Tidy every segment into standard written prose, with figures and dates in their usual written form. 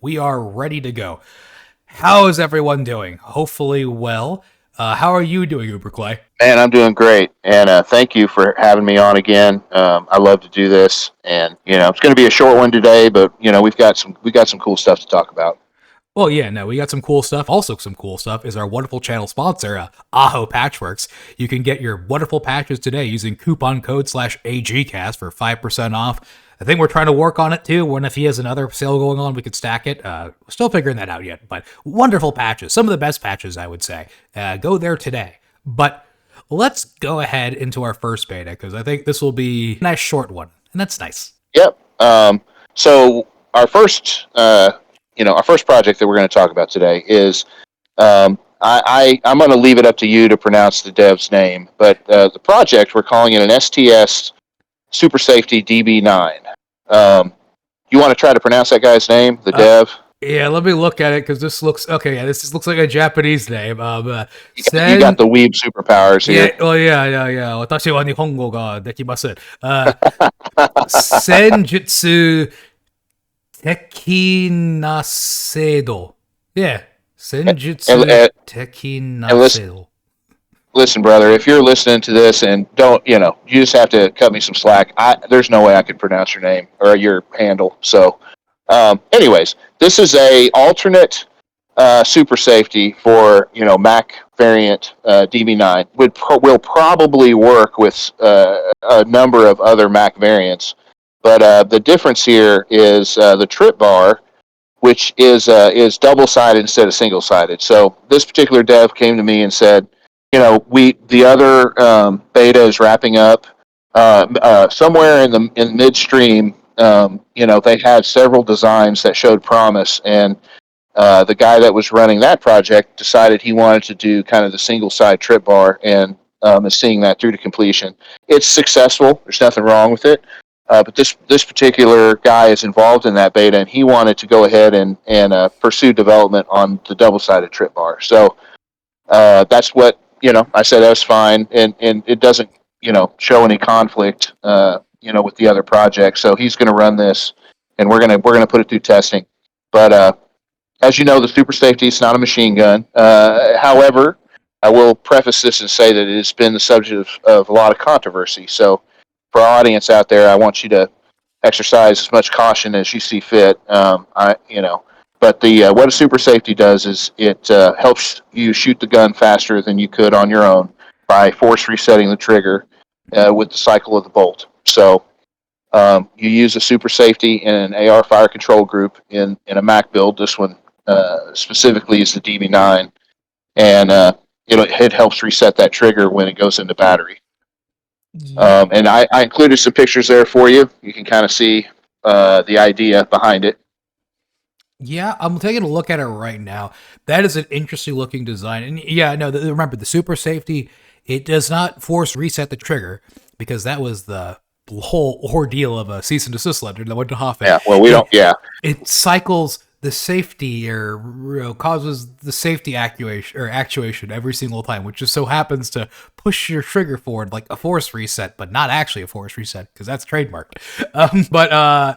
We are ready to go. How is everyone doing? Hopefully well. How are you doing, Uberclay? Man, I'm doing great, and thank you for having me on again. I love to do this, and it's going to be a short one today, but we got some cool stuff to talk about. Well, yeah, no, we got some cool stuff. Also, some cool stuff is our wonderful channel sponsor, Aho Patchworks. You can get your wonderful patches today using coupon code /AGCast for 5% off. I think we're trying to work on it too. When if he has another sale going on, we could stack it. Still figuring that out yet, but wonderful patches. Some of the best patches, I would say. Go there today. But let's go ahead into our first beta because I think this will be a nice short one, and that's nice. Yep. So our first project that we're going to talk about today is I'm going to leave it up to you to pronounce the dev's name, but the project, we're calling it an STS Super Safety DB9. You want to try to pronounce that guy's name, the dev? Yeah, let me look at it because this looks okay. Yeah, this looks like a Japanese name. You got the weeb superpowers here. Yeah, well, yeah. 私は日本語ができません。Senjutsutekinaseido. Yeah, Senjutsutekinaseido. Listen, brother, if you're listening to this and you just have to cut me some slack. There's no way I could pronounce your name or your handle. So, anyways, this is a alternate super safety for Mac variant DB9. Will probably work with a number of other Mac variants, but the difference here is the trip bar, which is double-sided instead of single-sided. So this particular dev came to me and said, the other beta is wrapping up somewhere in midstream. They had several designs that showed promise, and the guy that was running that project decided he wanted to do kind of the single side trip bar, and is seeing that through to completion. It's successful. There's nothing wrong with it. But this particular guy is involved in that beta, and he wanted to go ahead and pursue development on the double-sided trip bar. So that's what I said. That was fine, and it doesn't show any conflict with the other project. So he's going to run this, and we're gonna put it through testing. But as you know, the super safety is not a machine gun. However, I will preface this and say that it has been the subject of a lot of controversy. So for our audience out there, I want you to exercise as much caution as you see fit. But what a super safety does is it helps you shoot the gun faster than you could on your own by force resetting the trigger with the cycle of the bolt. So you use a super safety in an AR fire control group in a Mac build. This one specifically is the DB9, and it helps reset that trigger when it goes into battery. And I included some pictures there for you. You can kind of see the idea behind it. Yeah, I'm taking a look at it right now. That is an interesting looking design. And yeah, no, remember the super safety, it does not force reset the trigger because that was the whole ordeal of a cease and desist letter that went to Hoffman. Yeah, well, we don't, yeah. It cycles the safety or causes the safety actuation every single time, which just so happens to push your trigger forward like a force reset, but not actually a force reset because that's trademarked.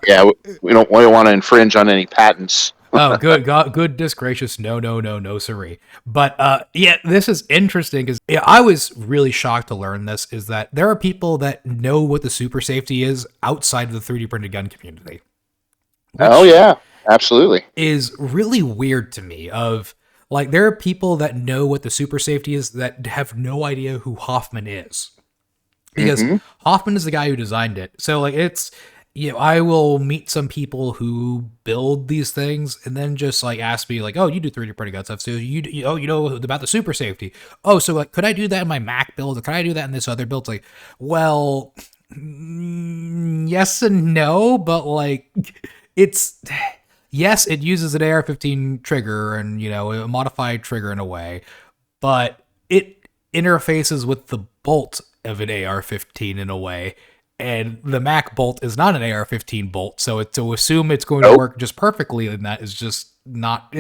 Yeah, we don't want to infringe on any patents. Oh, good God, goodness gracious, no, siree. But yeah, this is interesting because I was really shocked to learn this. Is that there are people that know what the super safety is outside of the 3D printed gun community. Oh yeah. Absolutely. Is really weird to me. Of like, there are people that know what the super safety is that have no idea who Hoffman is. Because Hoffman is the guy who designed it. So like it's, I will meet some people who build these things and then just like ask me like, oh, you do 3D printing gun stuff. So you know about the super safety. Oh, so like, could I do that in my Mac build? Or could I do that in this other build? It's like, well, yes and no, but like it's... Yes, it uses an AR-15 trigger and, a modified trigger in a way, but it interfaces with the bolt of an AR-15 in a way, and the Mac bolt is not an AR-15 bolt, so to assume it's going to work just perfectly in that is just not...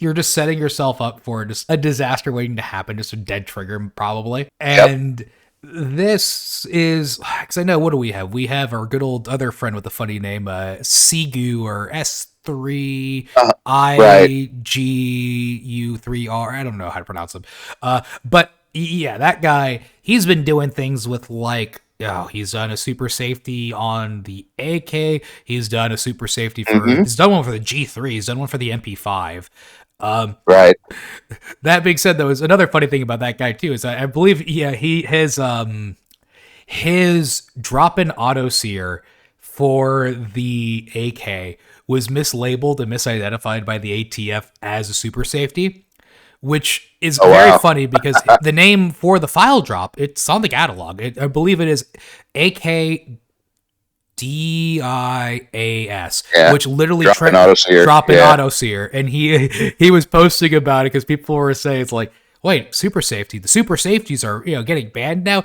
You're just setting yourself up for just a disaster waiting to happen, just a dead trigger, probably. And This is because I know, what do we have? We have our good old other friend with the funny name, Sigu, or S3 Right. IGU3R. I don't know how to pronounce them. But yeah, that guy, he's been doing things with like, oh, he's done a super safety on the AK. He's done a super safety for, Hmm. he's done one for the G3. He's done one for the MP5. Right. That being said, though, is another funny thing about that guy too is I believe, yeah, his drop-in auto seer for the AK was mislabeled and misidentified by the ATF as a super safety, which is Oh very wow. funny because the name for the file drop, it's on the catalog. I believe it is AK DIAS, Yeah. which literally Drop an auto seer. drop in Yeah. auto seer, and he was posting about it because people were saying it's like, wait, super safety. The super safeties are getting banned now.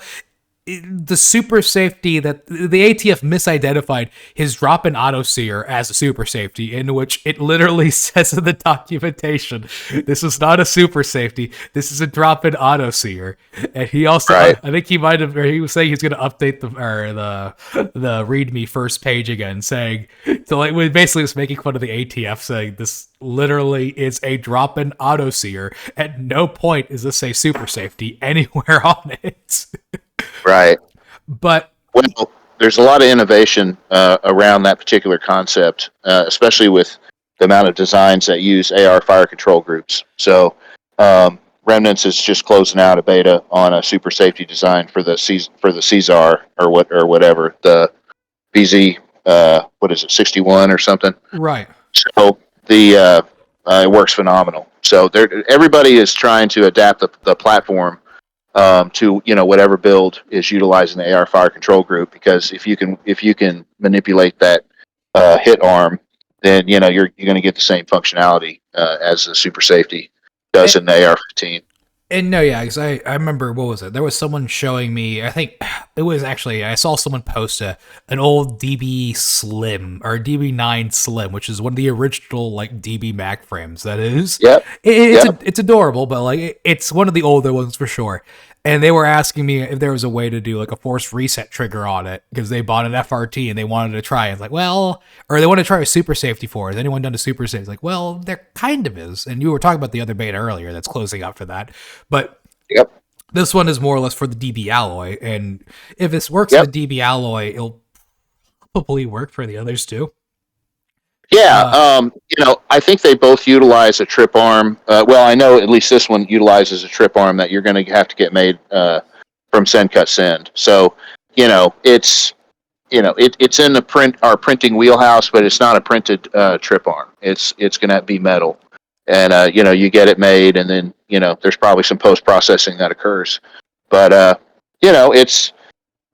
The super safety that the ATF misidentified his drop in auto seer as a super safety, in which it literally says in the documentation, this is not a super safety, this is a drop in auto seer. And he also, Right. I think he might have, or he was saying he's going to update the README first page again, saying, so like, we basically was making fun of the ATF, saying this literally is a drop in auto seer. At no point is this a super safety anywhere on it. Right. But Well, there's a lot of innovation around that particular concept, especially with the amount of designs that use AR fire control groups. So, Remnants is just closing out a beta on a super safety design for the Caesar or whatever, the BZ, what is it, 61 or something. right. So it works phenomenal. So everybody is trying to adapt the platform to whatever build is utilizing the AR fire control group, because if you can manipulate that hit arm, then you're going to get the same functionality as the super safety does And, in the AR-15. and no, yeah, because I remember, what was it? There was someone showing me, I think it was actually, I saw someone post an old DB Slim, or DB9 Slim, which is one of the original like DB Mac frames. That is, Yep. Yep. it's adorable, but like it's one of the older ones for sure. And they were asking me if there was a way to do like a forced reset trigger on it because they bought an FRT and they wanted to try it. It's like, well, or they want to try a super safety for it. Has anyone done a super safety? It's like, well, there kind of is. And you were talking about the other beta earlier that's closing up for that. But Yep. this one is more or less for the DB alloy. And if this works in Yep. the DB alloy, it'll probably work for the others too. Yeah, I think they both utilize a trip arm. Well, I know at least this one utilizes a trip arm that you're going to have to get made from Send Cut Send. So, it's in our printing wheelhouse, but it's not a printed trip arm. It's going to be metal, and you get it made, and then there's probably some post processing that occurs. But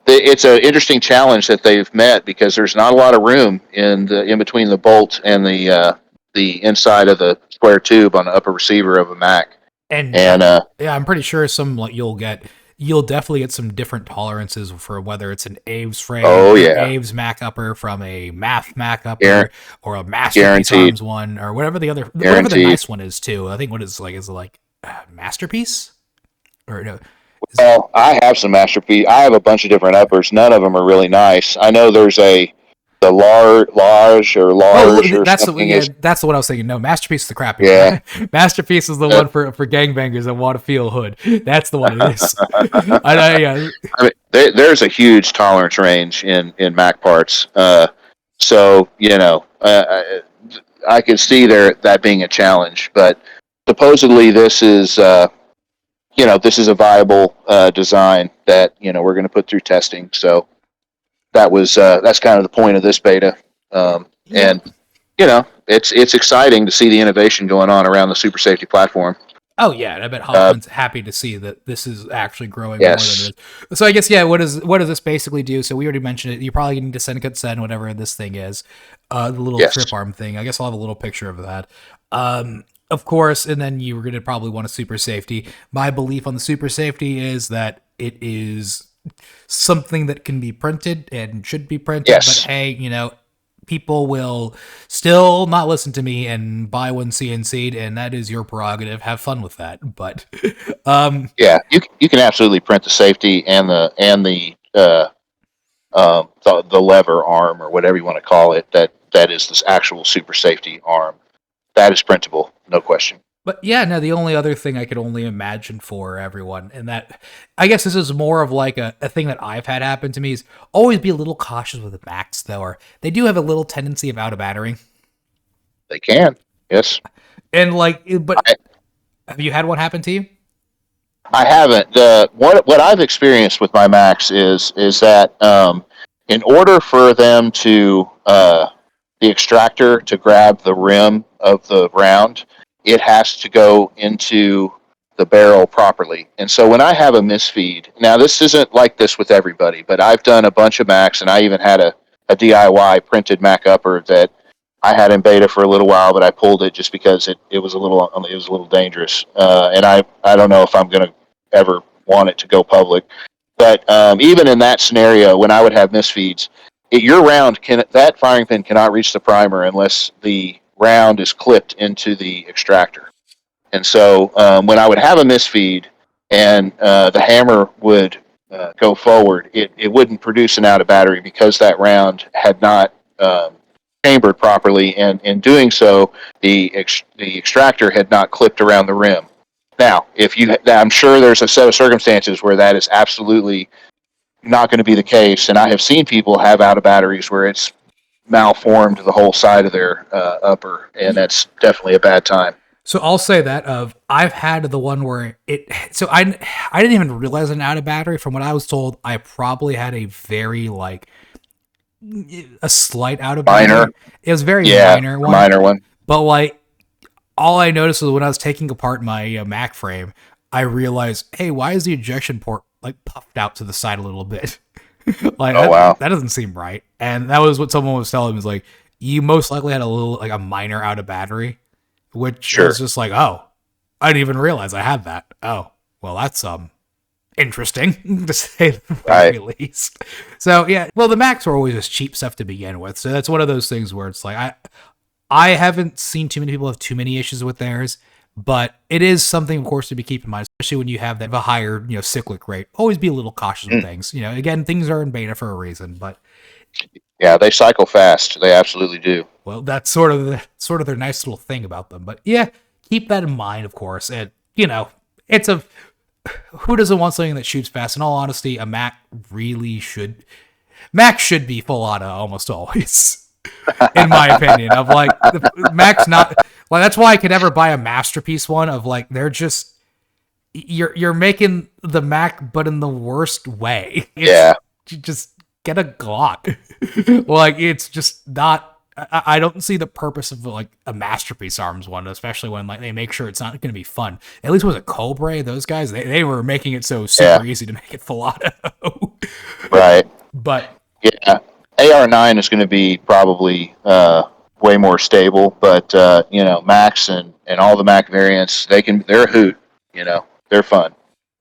it's an interesting challenge that they've met, because there's not a lot of room in between the bolt and the inside of the square tube on the upper receiver of a Mac. And And yeah, I'm pretty sure you'll definitely get some different tolerances for whether it's an Aves frame, oh or yeah, Aves Mac upper from a Math Mac Guar- upper, or a Masterpiece guaranteed, Arms one, or whatever whatever the guaranteed. nice one is too. I think what is like Masterpiece, or no? Well, I have some masterpiece. I have a bunch of different uppers. None of them are really nice. I know there's the large or Oh, large or that's something yeah, is that's the one I was thinking. No, Masterpiece is the crappy yeah. one. Masterpiece is the Uh, one for gangbangers that want to feel hood. That's the one it is. Yeah. I mean, there's a huge tolerance range in Mac parts. So I could see that being a challenge, but supposedly this is a viable design that we're going to put through testing. So that's kind of the point of this beta, Yeah. and it's exciting to see the innovation going on around the super safety platform. Oh yeah, and I bet Uh, Hoffman's happy to see that this is actually growing more than yes, it is. So I guess, yeah, what does this basically do? So we already mentioned it. You probably need to send consent, whatever this thing is, the little yes, trip arm thing. I guess I'll have a little picture of that. Of course, and then you're going to probably want a super safety. My belief on the super safety is that it is something that can be printed and should be printed. But yes. hey, people will still not listen to me and buy one CNC'd, and that is your prerogative. Have fun with that. But Yeah, you can absolutely print the safety and the lever arm or whatever you want to call it. That is this actual super safety arm. That is printable, no question. But yeah, no, the only other thing I could only imagine for everyone, and that I guess this is more of like a thing that I've had happen to me, is always be a little cautious with the Macs, though, or they do have a little tendency of out of battery. They can, yes. And like, but have you had one happen to you? I haven't. What I've experienced with my Macs is that in order for them to the extractor to grab the rim of the round, it has to go into the barrel properly. And so when I have a misfeed, now this isn't like this with everybody, but I've done a bunch of Macs, and I even had a DIY printed Mac upper that I had in beta for a little while, but I pulled it just because it was a little dangerous, and I don't know if I'm going to ever want it to go public. But even in that scenario, when I would have misfeeds, your round that firing pin cannot reach the primer unless the round is clipped into the extractor. And so when I would have a misfeed and the hammer would go forward, it wouldn't produce an out of battery because that round had not chambered properly, and in doing so, the extractor had not clipped around the rim. Now, I'm sure there's a set of circumstances where that is absolutely not going to be the case, and I have seen people have out of batteries where it's malformed the whole side of their upper, and that's definitely a bad time. So I'll say that I've had the one where I didn't even realize an out of battery. From what I was told, I probably had a very a slight out of battery. Minor. It was very minor one. But like, all I noticed was when I was taking apart my Mac frame, I realized, hey, why is the ejection port like puffed out to the side a little bit? Wow, that doesn't seem right. And that was what someone was telling me, was like, you most likely had a minor out of battery, which was just like, oh, I didn't even realize I had that. Oh, well, that's interesting to say the very least. So yeah, well, the Macs are always just cheap stuff to begin with, so that's one of those things where it's like I haven't seen too many people have too many issues with theirs, but it is something, of course, to be keep in mind, especially when you have a higher cyclic rate. Always be a little cautious with things. Again, things are in beta for a reason, but yeah, they cycle fast. They absolutely do. Well, that's sort of their nice little thing about them. But yeah, keep that in mind, of course. And it's who doesn't want something that shoots fast? In all honesty, a Mac should be full auto almost always, in my opinion. Of like, the Mac's not. Well, that's why I could never buy a masterpiece one. Of like, they're just you're making the Mac, but in the worst way. You just get a Glock. Like, it's just not. I don't see the purpose of like a masterpiece arms one, especially when like they make sure it's not going to be fun. At least with a Cobra, those guys they were making it so super easy to make it full auto. Right. But yeah, AR9 is going to be probably way more stable, but Macs and all the Mac variants, they're a hoot. They're fun.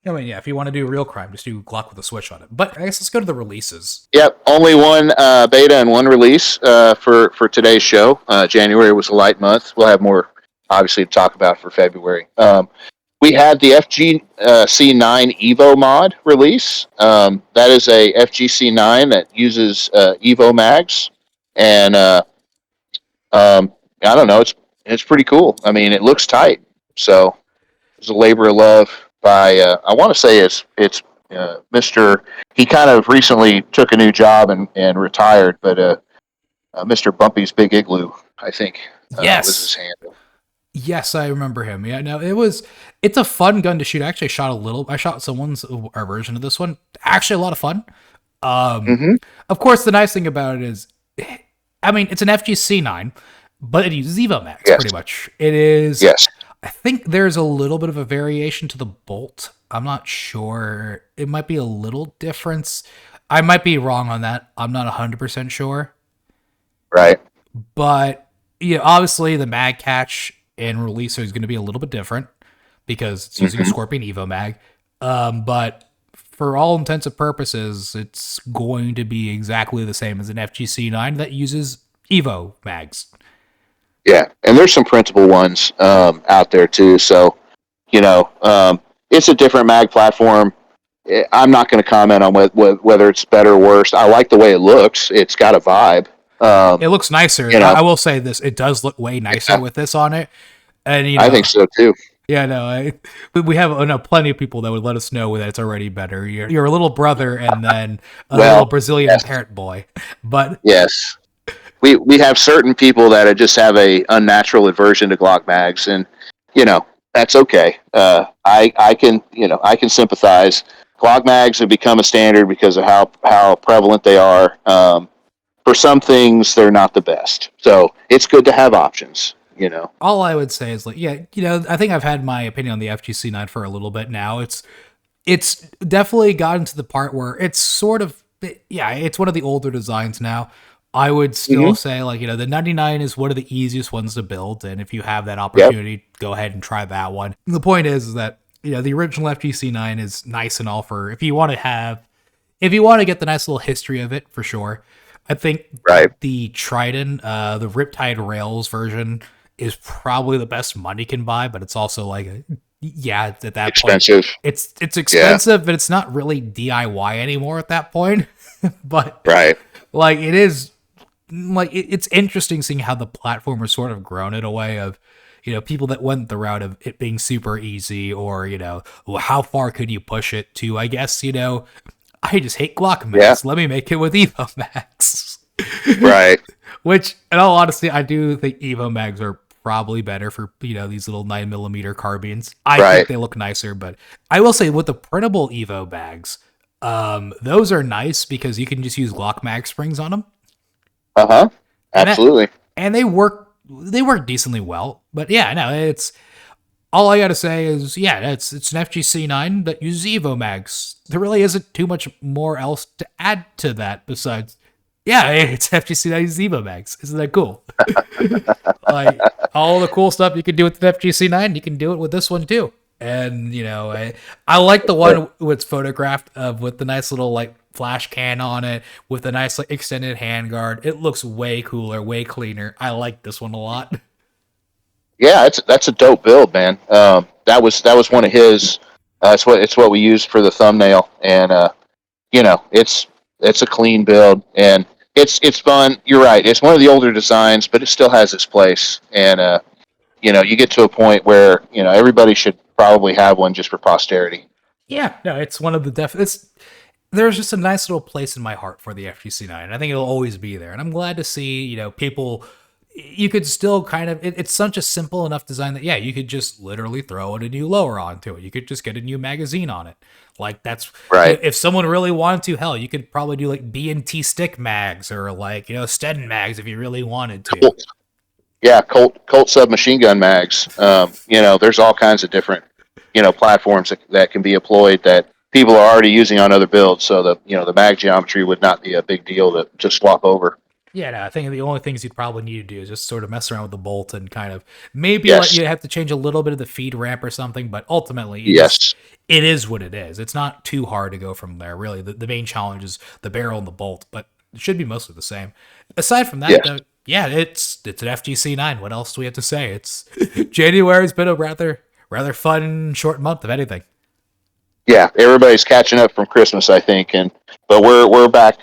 I mean, yeah, if you want to do real crime, just do Glock with a switch on it. But I guess let's go to the releases. Yep, only one beta and one release for today's show. January was a light month. We'll have more, obviously, to talk about for February. We had the FGC-9 EVO Mod release. That is a FGC-9 that uses EVO mags, and I don't know, it's pretty cool. I mean, it looks tight, so it's a labor of love by I want to say it's Mr. He kind of recently took a new job and retired, but Mr. Bumpy's Big Igloo, I think, was his handle. Yes, I remember him. Yeah, no, it's a fun gun to shoot. I actually I shot someone's version of this one. Actually, a lot of fun. Of course, the nice thing about it is, I mean, it's an FGC-9, but it uses EVO mags pretty much. It is. Yes. I think there's a little bit of a variation to the bolt. I'm not sure. It might be a little difference. I might be wrong on that. I'm not 100% sure. Right. But obviously the mag catch and releaser is going to be a little bit different because it's using a Scorpion Evo mag. But for all intents and purposes, it's going to be exactly the same as an FGC-9 that uses Evo mags. Yeah, and there's some printable ones out there too. So, it's a different mag platform. I'm not going to comment on whether it's better or worse. I like the way it looks. It's got a vibe. It looks nicer. I will say this: it does look way nicer with this on it. And I think so too. Yeah, no, we have plenty of people that would let us know that it's already better. You're a little brother, and then a little Brazilian parent boy. But yes, we have certain people that just have a unnatural aversion to Glock mags, and that's okay. I can sympathize. Glock mags have become a standard because of how prevalent they are. For some things, they're not the best, so it's good to have options. All I would say is I think I've had my opinion on the FGC-9 for a little bit now. It's definitely gotten to the part where it's sort of, it's one of the older designs now. I would still say the 99 is one of the easiest ones to build. And if you have that opportunity, go ahead and try that one. The point is that, the original FGC-9 is nice and all for, if you want to get the nice little history of it, for sure. I think the Trident, the Riptide Rails version, is probably the best money can buy, but it's also at that expensive. Point, it's expensive, but it's not really DIY anymore at that point. But it is it's interesting seeing how the platform has sort of grown in a way of people that went the route of it being super easy, or how far could you push it to? I guess I just hate Glock mags. Let me make it with Evo mags. Right. Which, in all honesty, I do think Evo mags are probably better for these little 9mm carbines. I think they look nicer, but I will say with the printable Evo bags, those are nice because you can just use Glock mag springs on them. Absolutely. And they work decently well. But it's all I gotta say is it's an FGC-9 that uses Evo mags. There really isn't too much more else to add to that besides it's FGC-9 Evo mags. Isn't that cool? All the cool stuff you can do with the FGC-9, you can do it with this one too. And I like the one that's photographed with the nice little flash can on it with a nice extended handguard. It looks way cooler, way cleaner. I like this one a lot. Yeah, that's a dope build, man. That was one of his. It's what we used for the thumbnail, and it's a clean build, and it's fun. You're right. It's one of the older designs, but it still has its place. And you get to a point where everybody should probably have one just for posterity. Yeah, no, it's one of the there's just a nice little place in my heart for the FGC-9. I think it'll always be there, and I'm glad to see people. You could still kind of, it's such a simple enough design that you could just literally throw in a new lower onto it. You could just get a new magazine on it. That's right. If someone really wanted to, hell, you could probably do B&T stick mags or Sten mags if you really wanted to. Colt submachine gun mags. There's all kinds of different platforms that can be employed that people are already using on other builds. So the mag geometry would not be a big deal to swap over. Yeah, no, I think the only things you'd probably need to do is just sort of mess around with the bolt and kind of maybe you have to change a little bit of the feed ramp or something, but ultimately, it is what it is. It's not too hard to go from there, really. The main challenge is the barrel and the bolt, but it should be mostly the same. Aside from that, though, it's an FGC-9. What else do we have to say? It's January's been a rather fun short month, if anything. Yeah, everybody's catching up from Christmas, I think, but we're back.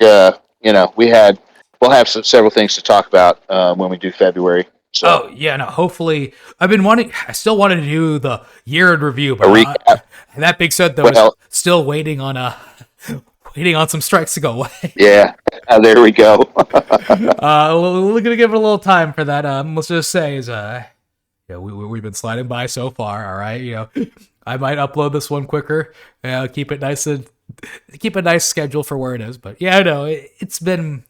We'll have several things to talk about when we do February. So. Hopefully, I still wanted to do the year in review, but that being said, though, still waiting on some strikes to go away. Yeah, there we go. We're gonna give it a little time for that. Let's just say we've been sliding by so far. All right, I might upload this one quicker. Keep a nice schedule for where it is. But it's been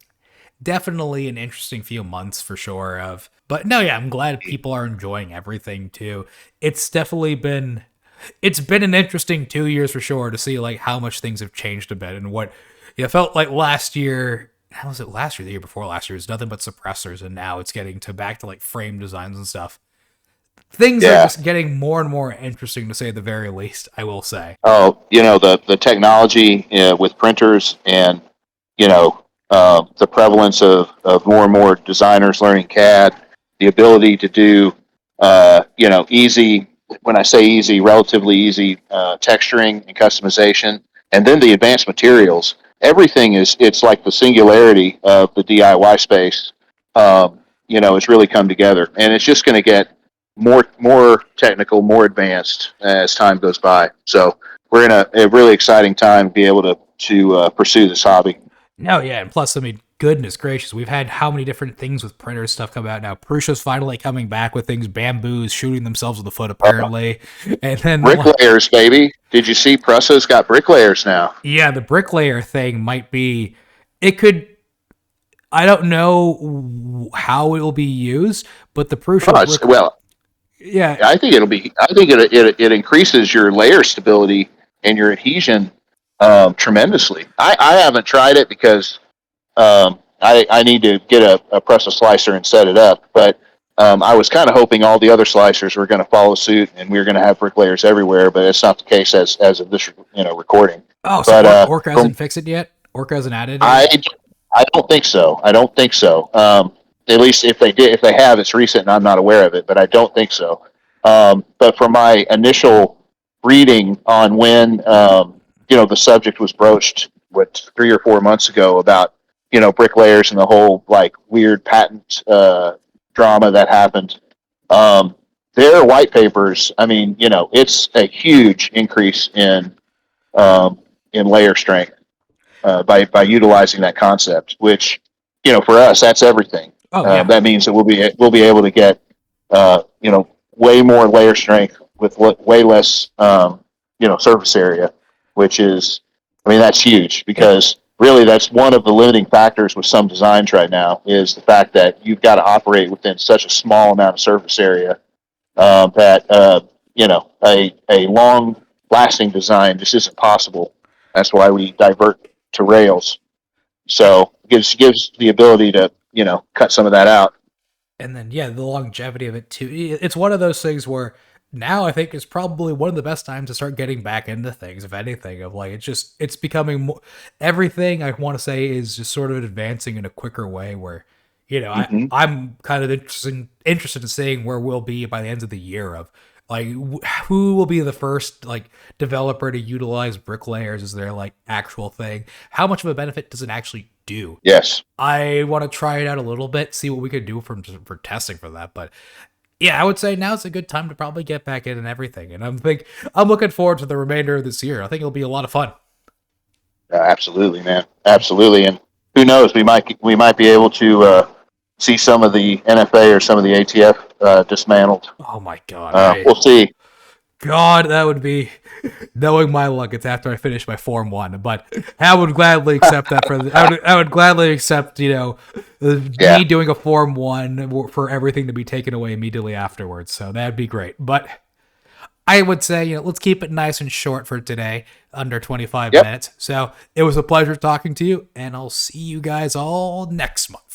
definitely an interesting few months for sure. But I'm glad people are enjoying everything too. It's definitely been an interesting 2 years for sure to see how much things have changed a bit and what felt like last year. How was it last year? The year before last year was nothing but suppressors, and now it's getting back to frame designs and stuff. Things are just getting more and more interesting, to say the very least, I will say. Oh, the technology with printers and the prevalence of more and more designers learning CAD, the ability to do, easy, when I say easy, relatively easy texturing and customization, and then the advanced materials. Everything it's like the singularity of the DIY space, it's really come together. And it's just going to get more technical, more advanced as time goes by. So we're in a really exciting time to be able to pursue this hobby. No, yeah, and plus, I mean, goodness gracious, we've had how many different things with printer stuff come out now. Prusa's finally coming back with things. Bamboo's shooting themselves in the foot, apparently. And then Bricklayers, baby. Did you see Prusa's got bricklayers now? yeah, the bricklayer thing might be. It could. I don't know how it will be used, but the Prusa. Well, yeah, I think it'll be. I think it increases your layer stability and your adhesion tremendously. I haven't tried it because I need to get a Prusa slicer and set it up, but I was kind of hoping all the other slicers were going to follow suit and we were going to have bricklayers everywhere, but it's not the case as of this recording. Oh, so but, Orca hasn't fixed it yet? Orca hasn't added it? I don't think so. At least if they have, it's recent and I'm not aware of it, but I don't think so. But from my initial reading on when, the subject was broached, 3 or 4 months ago about, bricklayers and the whole like weird patent drama that happened. Their white papers, I mean, it's a huge increase in layer strength by utilizing that concept, which, for us, that's everything. Oh, yeah. That means that we'll be able to get, way more layer strength with way less, surface area, which is, I mean, that's huge because really that's one of the limiting factors with some designs right now is the fact that you've got to operate within such a small amount of surface area that, a long lasting design just isn't possible. That's why we divert to Rails. So gives the ability to, cut some of that out. And then, yeah, the longevity of it too. It's one of those things where now I think is probably one of the best times to start getting back into things, if anything, of like, it's becoming more, everything I want to say is just sort of advancing in a quicker way where, I'm kind of interested in seeing where we'll be by the end of the year of like, who will be the first like developer to utilize bricklayers as their like actual thing? How much of a benefit does it actually do? Yes. I want to try it out a little bit, see what we could do for testing for that. But yeah, I would say now's a good time to probably get back in and everything. And I'm looking forward to the remainder of this year. I think it'll be a lot of fun. Absolutely, man. Absolutely. And who knows, we might be able to see some of the NFA or some of the ATF dismantled. Oh my God. We'll see. God, that would be, knowing my luck, it's after I finish my Form 1, but I would gladly accept that I would gladly accept, me doing a Form 1 for everything to be taken away immediately afterwards, so that'd be great. But I would say, let's keep it nice and short for today, under 25 minutes. So it was a pleasure talking to you, and I'll see you guys all next month.